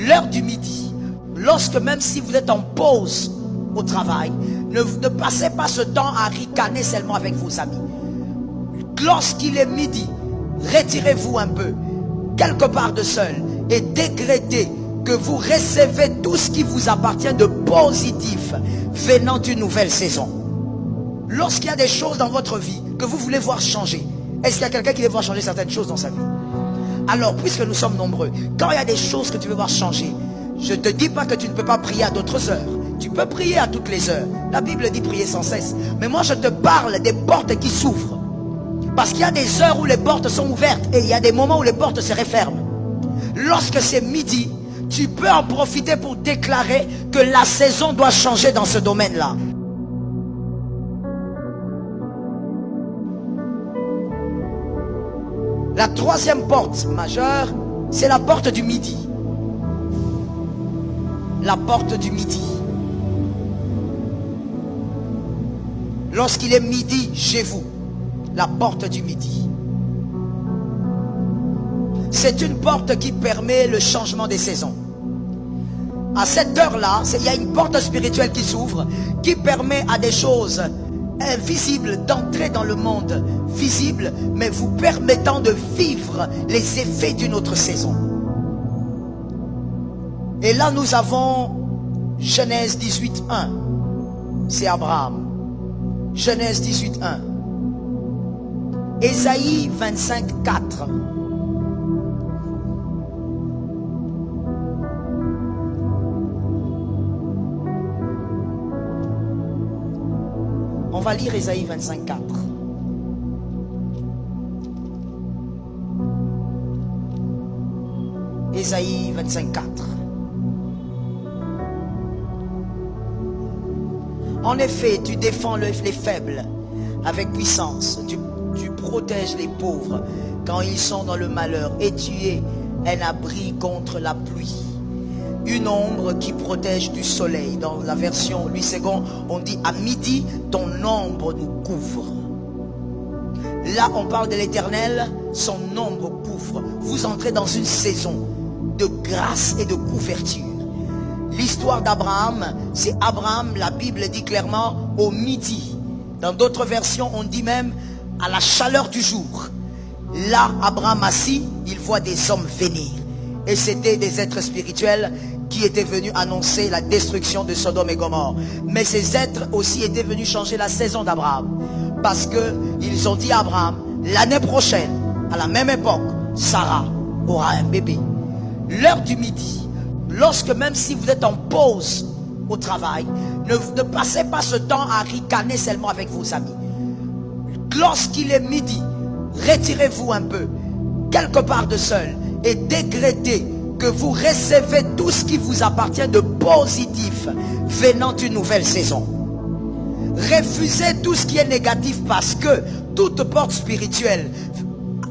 l'heure du midi, lorsque même si vous êtes en pause au travail, ne passez pas ce temps à ricaner seulement avec vos amis. Lorsqu'il est midi, retirez-vous un peu, quelque part de seul, et décrétez que vous recevez tout ce qui vous appartient de positif venant d'une nouvelle saison. Lorsqu'il y a des choses dans votre vie que vous voulez voir changer, est-ce qu'il y a quelqu'un qui veut voir changer certaines choses dans sa vie? Alors, puisque nous sommes nombreux, quand il y a des choses que tu veux voir changer, je ne te dis pas que tu ne peux pas prier à d'autres heures. Tu peux prier à toutes les heures. La Bible dit prier sans cesse. Mais moi, je te parle des portes qui s'ouvrent. Parce qu'il y a des heures où les portes sont ouvertes et il y a des moments où les portes se referment. Lorsque c'est midi, tu peux en profiter pour déclarer que la saison doit changer dans ce domaine-là. La troisième porte majeure, c'est la porte du midi. La porte du midi. Lorsqu'il est midi chez vous, la porte du midi. C'est une porte qui permet le changement des saisons. À cette heure-là, il y a une porte spirituelle qui s'ouvre, qui permet à des choses invisibles d'entrer dans le monde visible, mais vous permettant de vivre les effets d'une autre saison. Et là, nous avons Genèse 18:1. C'est Abraham. Genèse 18:1. Ésaïe 25:4. On va lire Ésaïe 25:4. Ésaïe 25:4. En effet, tu défends les faibles avec puissance. Tu protèges les pauvres quand ils sont dans le malheur. Et tu es un abri contre la pluie. Une ombre qui protège du soleil. Dans la version Louis II, on dit à midi, ton ombre nous couvre. Là, on parle de l'Éternel, son ombre couvre. Vous entrez dans une saison de grâce et de couverture. L'histoire d'Abraham, c'est Abraham, la Bible dit clairement, au midi. Dans d'autres versions, on dit même à la chaleur du jour. Là, Abraham assis, il voit des hommes venir. Et c'était des êtres spirituels qui étaient venus annoncer la destruction de Sodome et Gomorrhe. Mais ces êtres aussi étaient venus changer la saison d'Abraham. Parce qu'ils ont dit à Abraham, l'année prochaine, à la même époque, Sarah aura un bébé. L'heure du midi, lorsque même si vous êtes en pause au travail, ne passez pas ce temps à ricaner seulement avec vos amis. Lorsqu'il est midi, retirez-vous un peu, quelque part de seul, et décrétez que vous recevez tout ce qui vous appartient de positif venant d'une nouvelle saison. Refusez tout ce qui est négatif, parce que toute porte spirituelle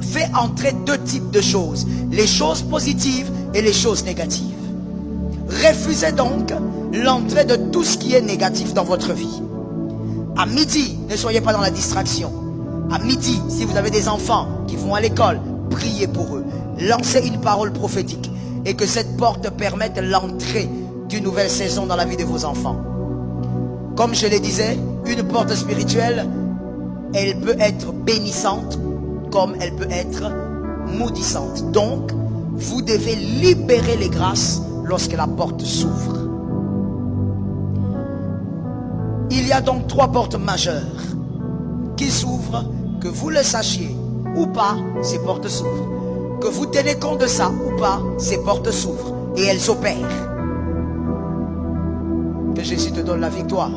fait entrer deux types de choses, les choses positives et les choses négatives. Refusez donc l'entrée de tout ce qui est négatif dans votre vie. À midi, ne soyez pas dans la distraction. À midi, si vous avez des enfants qui vont à l'école, priez pour eux. Lancez une parole prophétique et que cette porte permette l'entrée d'une nouvelle saison dans la vie de vos enfants. Comme je le disais, une porte spirituelle, elle peut être bénissante comme elle peut être maudissante. Donc, vous devez libérer les grâces lorsque la porte s'ouvre. Il y a donc trois portes majeures qui s'ouvrent, que vous le sachiez ou pas, ces portes s'ouvrent. Que vous tenez compte de ça ou pas, ces portes s'ouvrent et elles opèrent. Que Jésus te donne la victoire.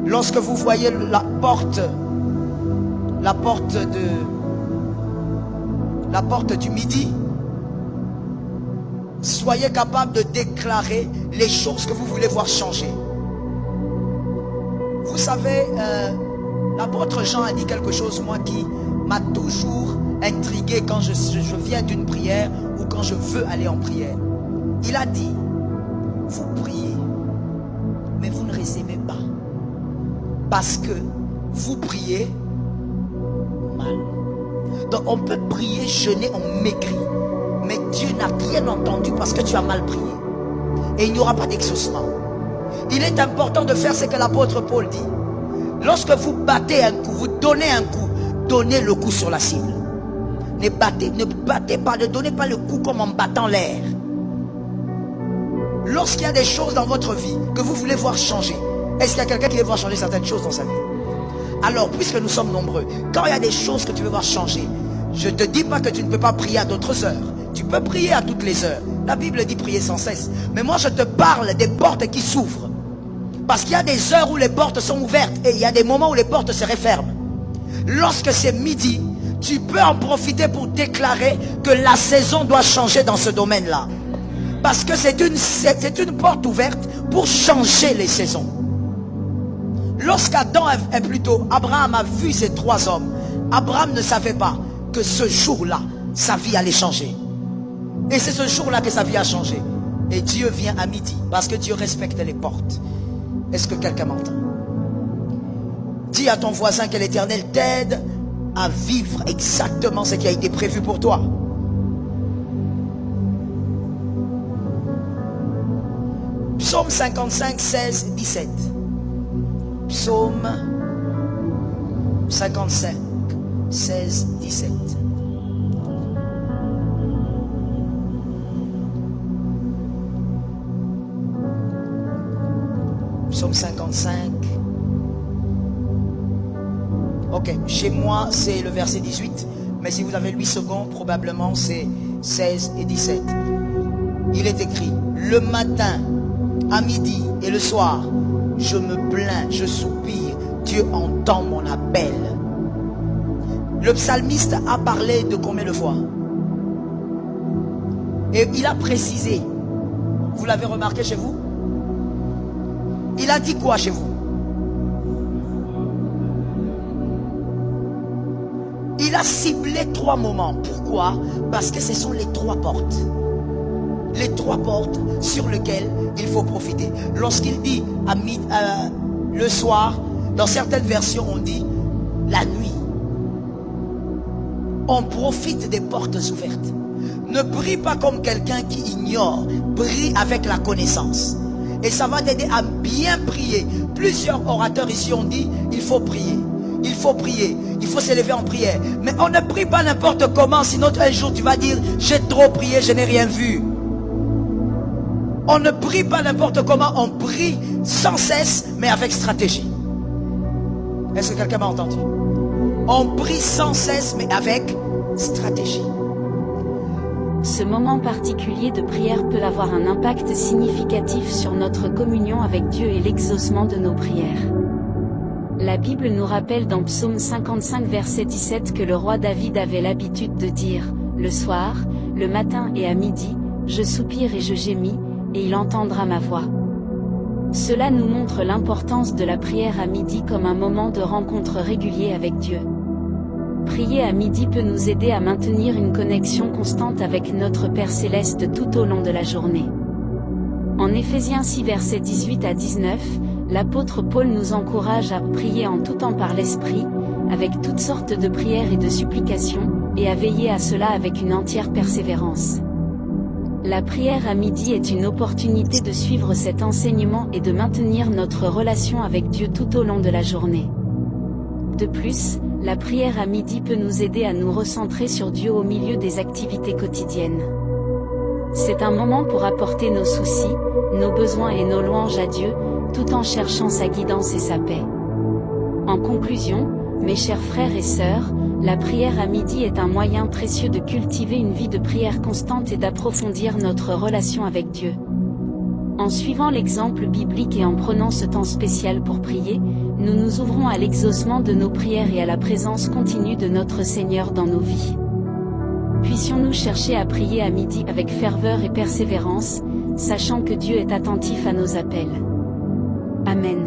Lorsque vous voyez la porte du midi, soyez capable de déclarer les choses que vous voulez voir changer. Vous savez, l'apôtre Jean a dit quelque chose, moi, qui m'a toujours intrigué quand je viens d'une prière ou quand je veux aller en prière. Il a dit, vous priez, mais vous ne recevez pas. Parce que vous priez mal. Donc on peut prier, jeûner, on maigrit. Mais Dieu n'a rien entendu parce que tu as mal prié. Et il n'y aura pas d'exaucement. Il est important de faire ce que l'apôtre Paul dit. Lorsque vous battez un coup, vous donnez un coup, donnez le coup sur la cible. Ne battez pas, ne donnez pas le coup comme en battant l'air. Lorsqu'il y a des choses dans votre vie que vous voulez voir changer, est-ce qu'il y a quelqu'un qui veut voir changer certaines choses dans sa vie? Alors, puisque nous sommes nombreux, quand il y a des choses que tu veux voir changer, je ne te dis pas que tu ne peux pas prier à d'autres heures. Tu peux prier à toutes les heures. La Bible dit prier sans cesse. Mais moi, je te parle des portes qui s'ouvrent. Parce qu'il y a des heures où les portes sont ouvertes et il y a des moments où les portes se referment. Lorsque c'est midi, tu peux en profiter pour déclarer que la saison doit changer dans ce domaine-là. Parce que c'est une porte ouverte pour changer les saisons. Abraham a vu ces trois hommes. Abraham ne savait pas que ce jour-là, sa vie allait changer. Et c'est ce jour-là que sa vie a changé. Et Dieu vient à midi parce que Dieu respecte les portes. Est-ce que quelqu'un m'entend? Dis à ton voisin que l'Éternel t'aide à vivre exactement ce qui a été prévu pour toi. Psaume 55, 16, 17. Psaume 55, 16, 17. Psaume 55. Ok, chez moi c'est le verset 18, mais si vous avez 8 secondes, probablement c'est 16 et 17. Il est écrit: le matin, à midi et le soir, je me plains, je soupire, Dieu entend mon appel. Le psalmiste a parlé de combien de fois? Et il a précisé. Vous l'avez remarqué chez vous? Il a dit quoi chez vous? Il a ciblé 3 moments. Pourquoi? Parce que ce sont les 3 portes. Les 3 portes sur lesquelles il faut profiter. Lorsqu'il dit le soir, dans certaines versions on dit la nuit. On profite des portes ouvertes. Ne prie pas comme quelqu'un qui ignore. Prie avec la connaissance. Et ça va t'aider à bien prier. Plusieurs orateurs ici ont dit, il faut prier. Il faut prier. Il faut s'élever en prière. Mais on ne prie pas n'importe comment. Sinon un jour tu vas dire, j'ai trop prié, je n'ai rien vu. On ne prie pas n'importe comment. On prie sans cesse, mais avec stratégie. Est-ce que quelqu'un m'a entendu? On prie sans cesse, mais avec stratégie. Ce moment particulier de prière peut avoir un impact significatif sur notre communion avec Dieu et l'exaucement de nos prières. La Bible nous rappelle dans Psaume 55 verset 17 que le roi David avait l'habitude de dire « Le soir, le matin et à midi, je soupire et je gémis, et il entendra ma voix ». Cela nous montre l'importance de la prière à midi comme un moment de rencontre régulier avec Dieu. Prier à midi peut nous aider à maintenir une connexion constante avec notre Père Céleste tout au long de la journée. En Éphésiens 6 versets 18 à 19, l'apôtre Paul nous encourage à prier en tout temps par l'Esprit, avec toutes sortes de prières et de supplications, et à veiller à cela avec une entière persévérance. La prière à midi est une opportunité de suivre cet enseignement et de maintenir notre relation avec Dieu tout au long de la journée. De plus, la prière à midi peut nous aider à nous recentrer sur Dieu au milieu des activités quotidiennes. C'est un moment pour apporter nos soucis, nos besoins et nos louanges à Dieu, tout en cherchant sa guidance et sa paix. En conclusion, mes chers frères et sœurs, la prière à midi est un moyen précieux de cultiver une vie de prière constante et d'approfondir notre relation avec Dieu. En suivant l'exemple biblique et en prenant ce temps spécial pour prier, nous nous ouvrons à l'exaucement de nos prières et à la présence continue de notre Seigneur dans nos vies. Puissions-nous chercher à prier à midi avec ferveur et persévérance, sachant que Dieu est attentif à nos appels. Amen.